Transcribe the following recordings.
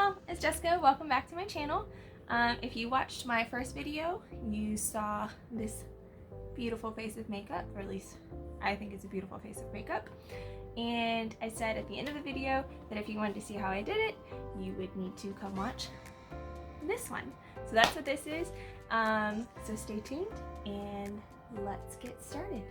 y'all, it's Jessica. Welcome back to my channel. If you watched my first video, you saw this beautiful face of makeup, or at least I think it's a beautiful face of makeup. And I said at the end of the video that if you wanted to see how I did it, you would need to come watch this one. So that's what this is. So stay tuned and let's get started.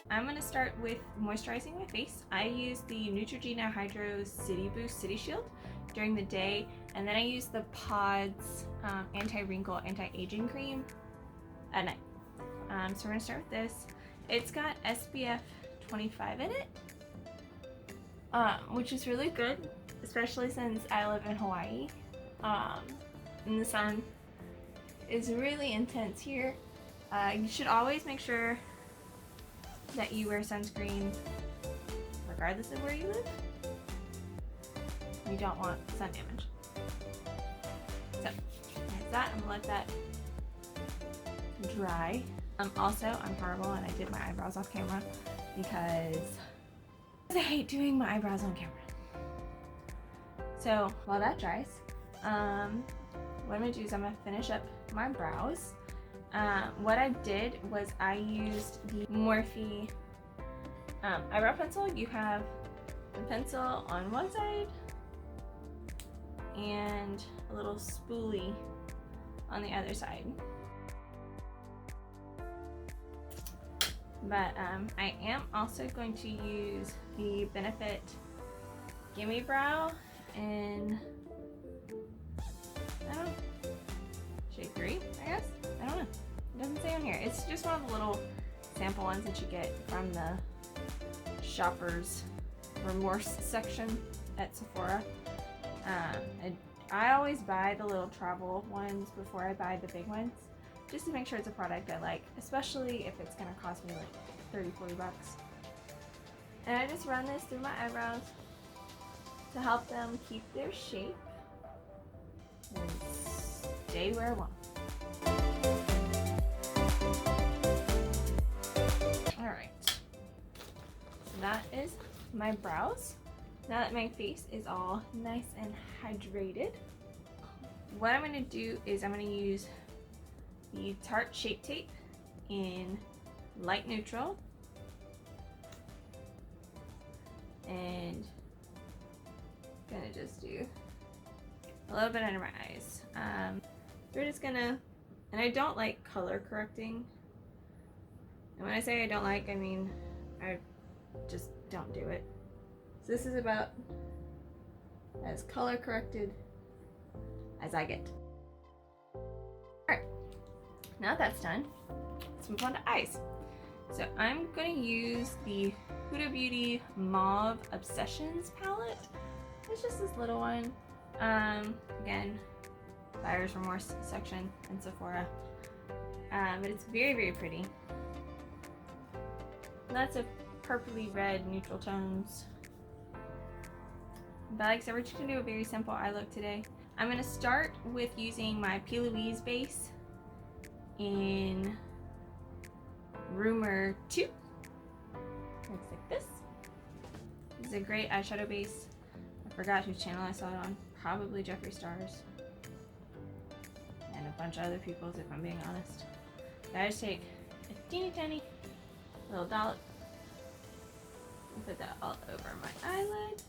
I'm going to start with moisturizing my face. I use the Neutrogena Hydro City Boost City Shield during the day, and then I use the Pods Anti-Wrinkle Anti-Aging Cream at night. So we're going to start with this. It's got SPF 25 in it, which is really good, especially since I live in Hawaii, and the sun is really intense here. You should always make sure that you wear sunscreen regardless of where you live. You don't want sun damage. So there's that. I'm gonna let that dry. Also, I'm horrible and I did my eyebrows off camera because I hate doing my eyebrows on camera. So while that dries, what I'm gonna do is I'm gonna finish up my brows. What I did was I used the Morphe eyebrow pencil. You have the pencil on one side and a little spoolie on the other side. But I am also going to use the Benefit Gimme Brow in, I don't know, shade 3, I guess? I don't know. It doesn't say on here. It's just one of the little sample ones that you get from the Shoppers Rumour section at Sephora. I always buy the little travel ones before I buy the big ones, just to make sure it's a product I like, especially if it's going to cost me like $30-40 bucks. And I just run this through my eyebrows to help them keep their shape and stay where I want. Alright, so that is my brows. Now that my face is all nice and hydrated, what I'm going to do is I'm going to use the Tarte Shape Tape in light neutral, and I'm going to just do a little bit under my eyes. We're just gonna, and I don't like color correcting. And when I say I don't like, I mean I just don't do it. So this is about as color corrected as I get. Alright, now that that's done, let's move on to eyes. So I'm going to use the Huda Beauty Mauve Obsessions palette. It's just this little one. Again, buyer's remorse section in Sephora. But it's very, very pretty. Lots of purpley red neutral tones. But like I said, we're just going to do a very simple eye look today. I'm going to start with using my Louise base in Rumour 2. Looks like this. This is a great eyeshadow base. I forgot whose channel I saw it on. Probably Jeffree Stars. And a bunch of other people's, if I'm being honest. But I just take a teeny tiny little dollop and put that all over my eyelid.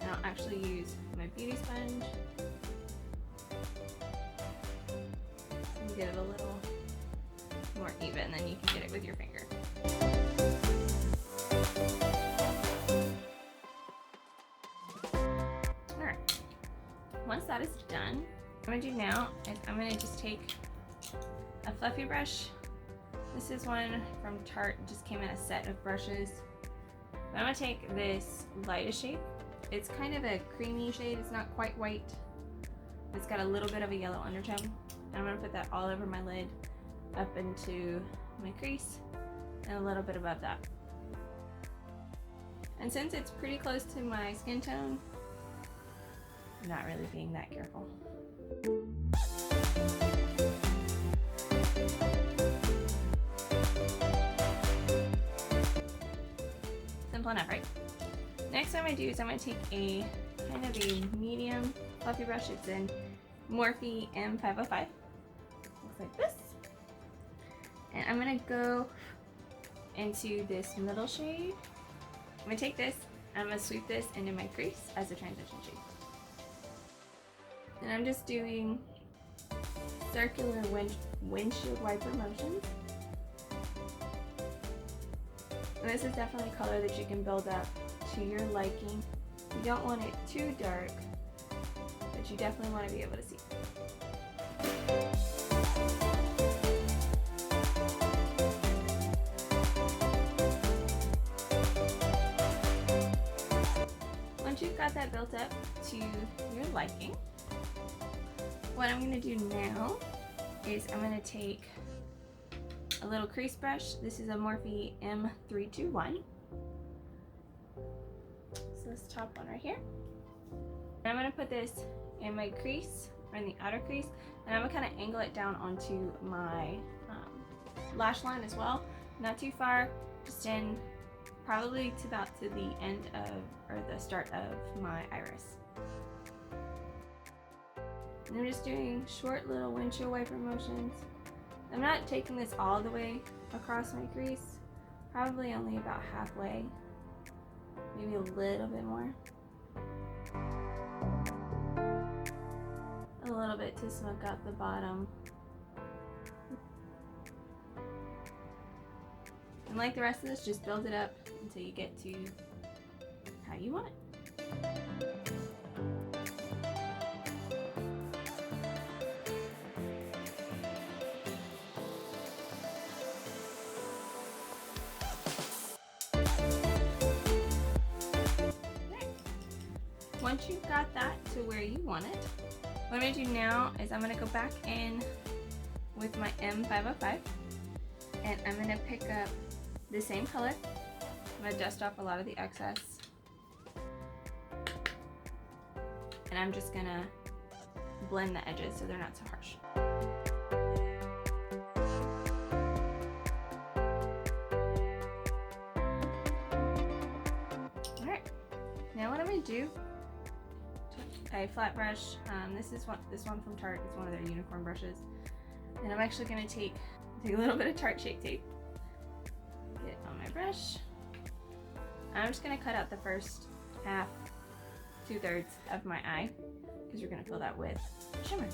And I'll actually use my beauty sponge and get it a little more even than you can get it with your finger. Alright, once that is done, what I'm going to do now is I'm going to just take a fluffy brush. This is one from Tarte, it just came in a set of brushes. But I'm going to take this lightest shade. It's kind of a creamy shade, it's not quite white. It's got a little bit of a yellow undertone. And I'm going to put that all over my lid, up into my crease, and a little bit above that. And since it's pretty close to my skin tone, I'm not really being that careful. simple enough, right? Next what I'm going to do is I'm going to take a kind of a medium fluffy brush. It's in Morphe M505. Looks like this. And I'm going to go into this middle shade. I'm going to take this, and I'm going to sweep this into my crease as a transition shade. And I'm just doing circular windshield wiper motions. And this is definitely a color that you can build up to your liking. You don't want it too dark, but you definitely want to be able to see. Once you've got that built up to your liking, what I'm going to do now is I'm going to take a little crease brush. This is a Morphe M321. So this top one right here. And I'm going to put this in my crease, or in the outer crease, and I'm going to kind of angle it down onto my lash line as well. Not too far, just in probably to about to the end of, or the start of my iris. And I'm just doing short little windshield wiper motions. I'm not taking this all the way across my crease, probably only about halfway, maybe a little bit more. A little bit to smoke out the bottom. And like the rest of this, just build it up until you get to how you want it. Once you've got that to where you want it, what I'm going to do now is I'm going to go back in with my M505, and I'm going to pick up the same color. I'm going to dust off a lot of the excess, and I'm just going to blend the edges so they're not so harsh. Alright, now what I'm going to do, a flat brush. This one from Tarte. It's one of their unicorn brushes, and I'm actually going to take a little bit of Tarte Shape Tape, get it on my brush. I'm just going to cut out the first half, 2/3 of my eye, because we're going to fill that with shimmer.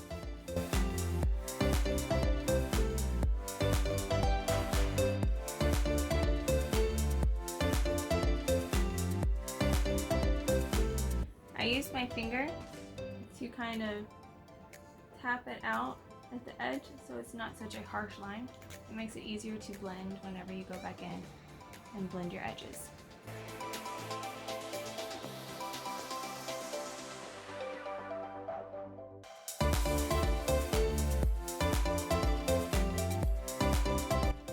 I use my finger to kind of tap it out at the edge so it's not such a harsh line. It makes it easier to blend whenever you go back in and blend your edges.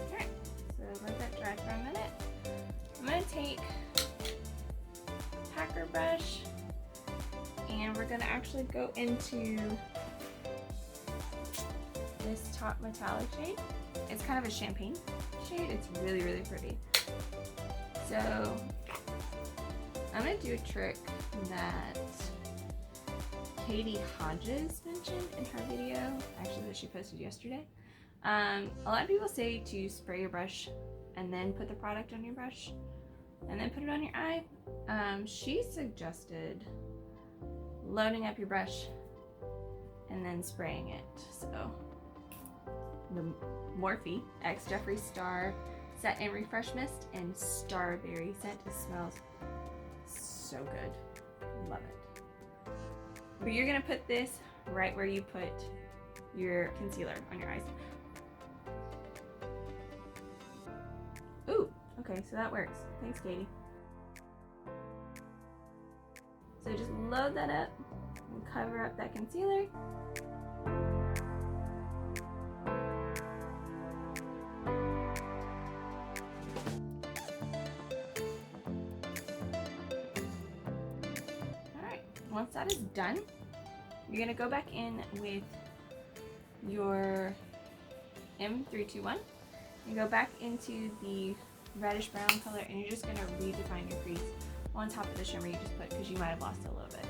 Alright, so let that dry for a minute. I'm going to take a packer brush, and we're going to actually go into this top metallic shade. It's kind of a champagne shade. It's really, really pretty. So I'm going to do a trick that Katie Hodges mentioned in her video, actually that she posted yesterday. A lot of people say to spray your brush and then put the product on your brush and then put it on your eye. She suggested loading up your brush and then spraying it. So the Morphe X Jeffree Star Set and Refresh Mist and Starberry scent. It smells so good. Love it. But you're gonna put this right where you put your concealer on your eyes. Ooh, okay, so that works. Thanks, Katie. So just load that up and cover up that concealer. Alright, once that is done, you're going to go back in with your M321 and go back into the reddish brown color, and you're just gonna redefine your crease on top of the shimmer you just put, because you might have lost it a little bit.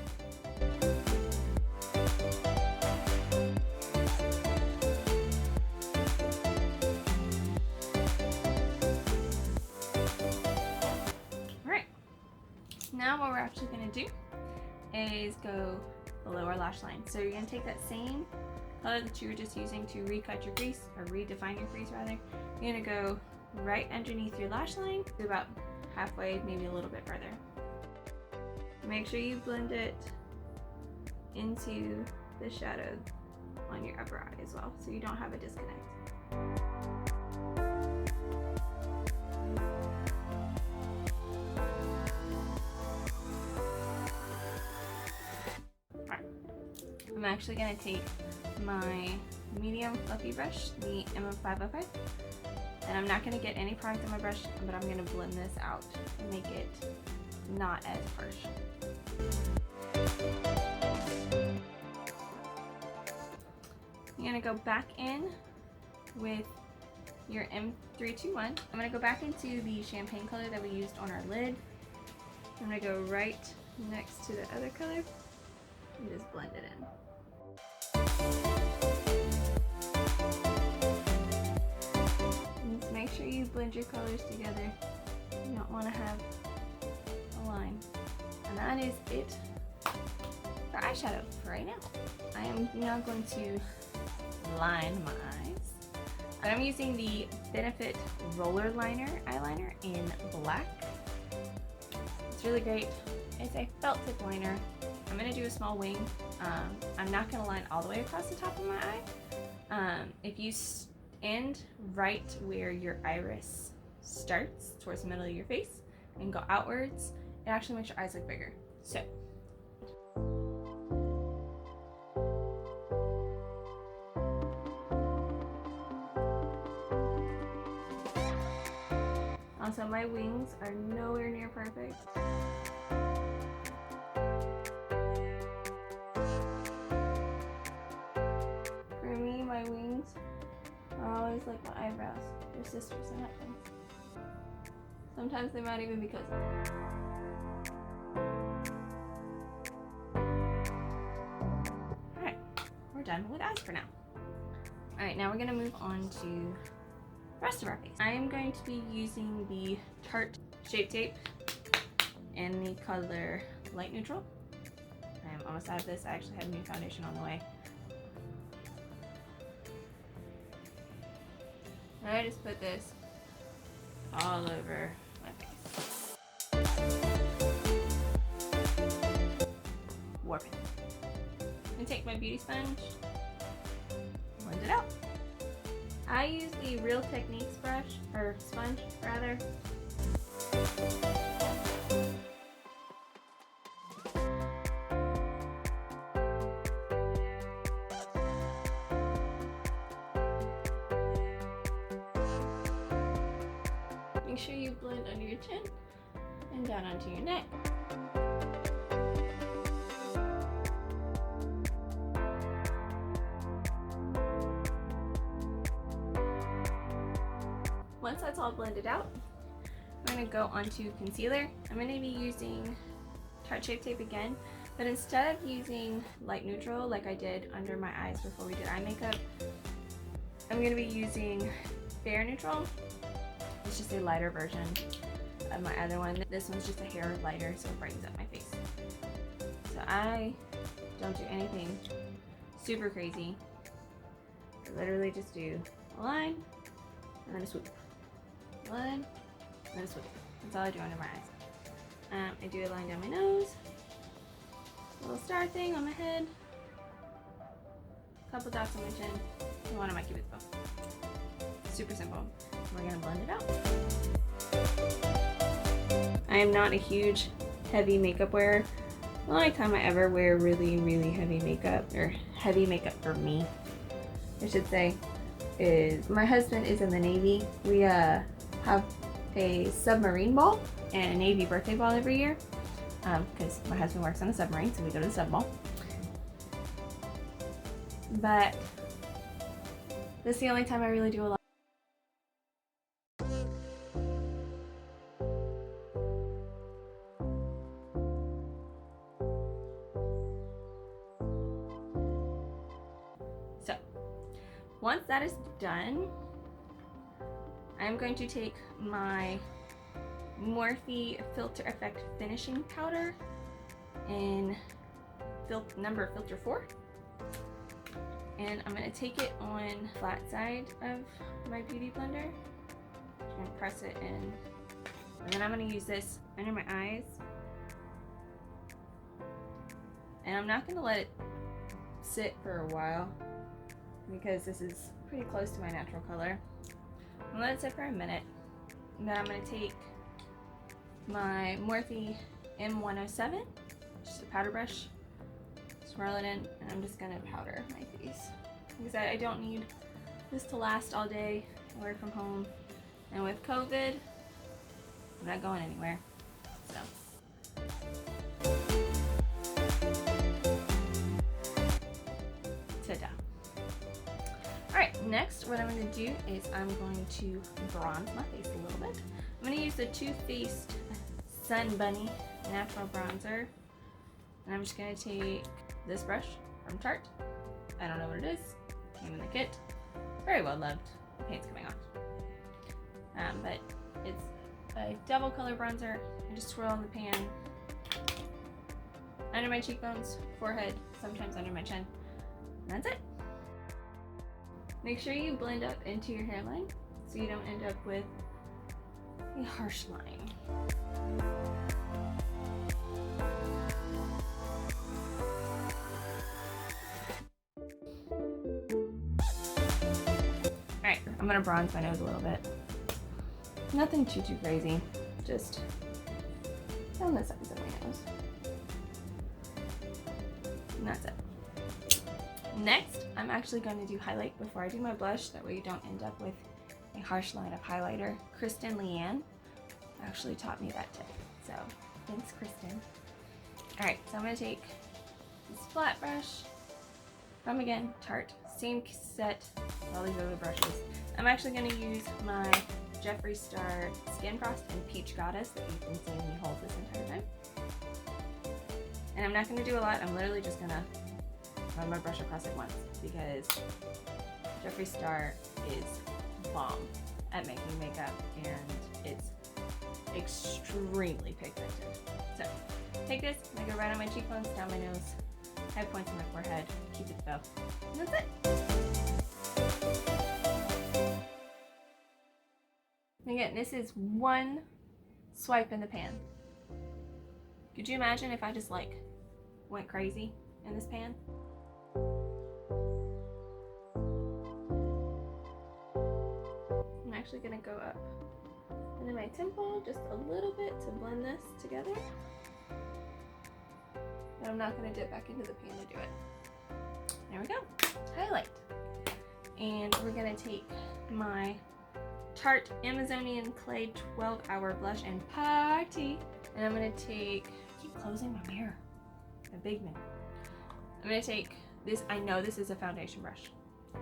Alright, now what we're actually gonna do is go below our lash line. So you're gonna take that same color that you were just using to recut your crease, or redefine your crease rather. You're gonna go right underneath your lash line to about halfway, maybe a little bit further. Make sure you blend it into the shadow on your upper eye as well, so you don't have a disconnect. Alright, I'm actually going to take my medium fluffy brush, the M505, and I'm not going to get any product on my brush, but I'm going to blend this out and make it not as harsh. You're going to go back in with your M321. I'm going to go back into the champagne color that we used on our lid. I'm going to go right next to the other color and just blend it in. Just make sure you blend your colors together. You don't want to have a line. And that is it for eyeshadow for right now. I am now going to line my eyes. And I'm using the Benefit Roller Liner eyeliner in black. It's really great. It's a felt tip liner. I'm going to do a small wing. I'm not going to line all the way across the top of my eye. If you end right where your iris starts, towards the middle of your face, and go outwards, it actually makes your eyes look bigger. So, also my wings are nowhere near perfect. For me, my wings are always like my eyebrows. They're sisters and not twins. Sometimes they might even be cousins. Alright, we're done with eyes for now. Alright, now we're going to move on to the rest of our face. I am going to be using the Tarte Shape Tape in the color Light Neutral. I am almost out of this. I actually have new foundation on the way. And I just put this all over my face. Warp it. And take my beauty sponge, blend it out. I use the Real Techniques brush, or sponge rather. Make sure you blend under your chin and down onto your neck. Once that's all blended out, I'm going to go onto concealer. I'm going to be using Tarte Shape Tape again, but instead of using light neutral like I did under my eyes before we did eye makeup, I'm going to be using Bare Neutral. It's just a lighter version of my other one. This one's just a hair lighter, so it brightens up my face. So I don't do anything super crazy. I literally just do a line and then a swoop. One, and then a swoop. That's all I do under my eyes. I do a line down my nose, a little star thing on my head, a couple dots on my chin, and one on my cupid's bow. Super simple. We're gonna blend it out. I am not a huge heavy makeup wearer. The only time I ever wear really, really heavy makeup, or heavy makeup for me, I should say, is my husband is in the Navy. We have a submarine ball and a Navy birthday ball every year because my husband works on a submarine, so we go to the sub ball. But this is the only time I really do a lot. Once that is done, I'm going to take my Morphe Filter Effect Finishing Powder in number filter 4. And I'm going to take it on the flat side of my beauty blender. I'm going to press it in. And then I'm going to use this under my eyes. And I'm not going to let it sit for a while because this is pretty close to my natural color. I'm going to let it sit for a minute. And then I'm going to take my Morphe M107, just a powder brush, swirl it in, and I'm just going to powder my face. Like I said, I don't need this to last all day. I work from home. And with COVID, I'm not going anywhere. So. Ta-da. Alright, next what I'm going to do is I'm going to bronze my face a little bit. I'm going to use the Too Faced Sun Bunny Natural Bronzer. And I'm just going to take this brush from Tarte. I don't know what it is. Came in the kit. Very well loved. The paint's coming off. But it's a double color bronzer. I just swirl in the pan under my cheekbones, forehead, sometimes under my chin. And that's it. Make sure you blend up into your hairline so you don't end up with a harsh line. Alright, I'm gonna bronze my nose a little bit. Nothing too crazy, just down the sides of my nose. And that's it. Next, I'm actually going to do highlight before I do my blush, that way you don't end up with a harsh line of highlighter. Kristen Leanne actually taught me that tip, so thanks, Kristen. Alright, so I'm going to take this flat brush from, again, Tarte, same set, all these other brushes. I'm actually going to use my Jeffree Star Skin Frost and Peach Goddess that you've been seeing me hold this entire time. And I'm not going to do a lot, I'm literally just going to run my brush across it once because Jeffree Star is bomb at making makeup and it's extremely pigmented. So take this, I go right on my cheekbones, down my nose, high points on my forehead, Cupid's bow, and that's it. And again, this is one swipe in the pan. Could you imagine if I just like went crazy in this pan? I'm actually gonna go up into my temple just a little bit to blend this together. But I'm not gonna dip back into the pan to do it. There we go, highlight. And we're gonna take my Tarte Amazonian Clay 12-Hour Blush and Party. And I'm gonna take, I keep closing my mirror, a big mirror. I'm gonna take this, I know this is a foundation brush,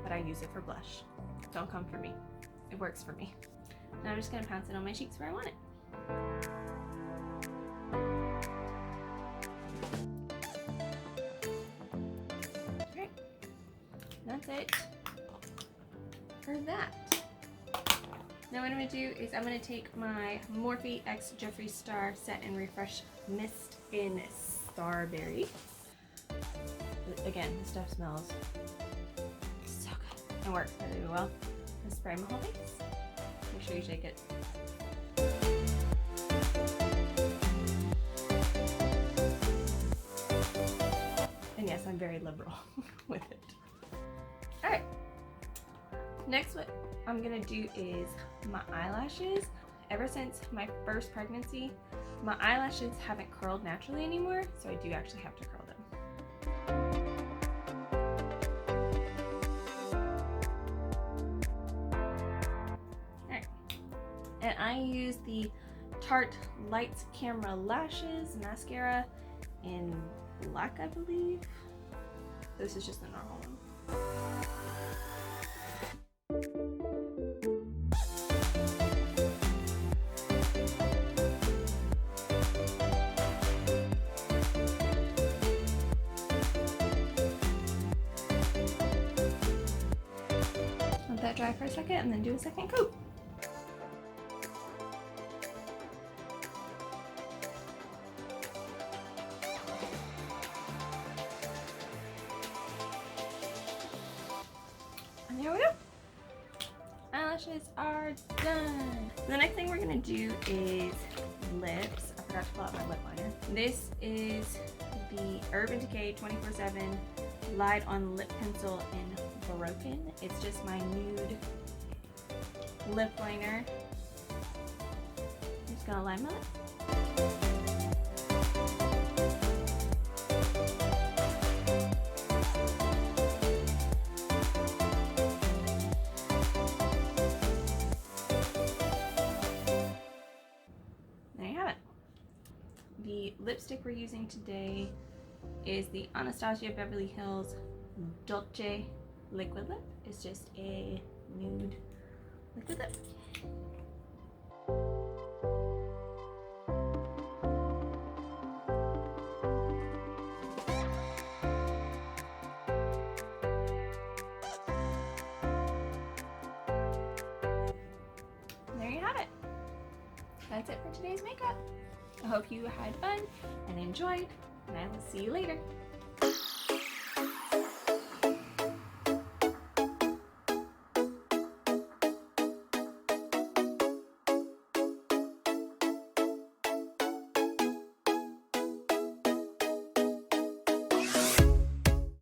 but I use it for blush. Don't come for me, it works for me. Now I'm just gonna pounce it on my cheeks where I want it. Okay, that's it for that. Now what I'm going to do is I'm going to take my Morphe X Jeffree Star Set and Refresh Mist in Starberry. Again, this stuff smells so good. It works really well. I spray my whole face. Make sure you shake it. And yes, I'm very liberal with it. Alright. Next, what I'm gonna do is my eyelashes. Ever since my first pregnancy, my eyelashes haven't curled naturally anymore, so I do actually have to curl them. Alright, and I use the Tarte Lights Camera Lashes Mascara in black, I believe. This is just the normal one. let that dry for a second and then do a second coat. And there we go. Eyelashes are done. The next thing we're gonna do is lips. I forgot to pull out my lip liner. This is the Urban Decay 24/7 Light on Lip Pencil in Broken. It's just my nude lip liner. I'm just gonna line my lip. There you have it. The lipstick we're using today is the Anastasia Beverly Hills Dolce Liquid Lip. It's just a nude liquid lip. There you have it. That's it for today's makeup. I hope you had fun and enjoyed, and I will see you later.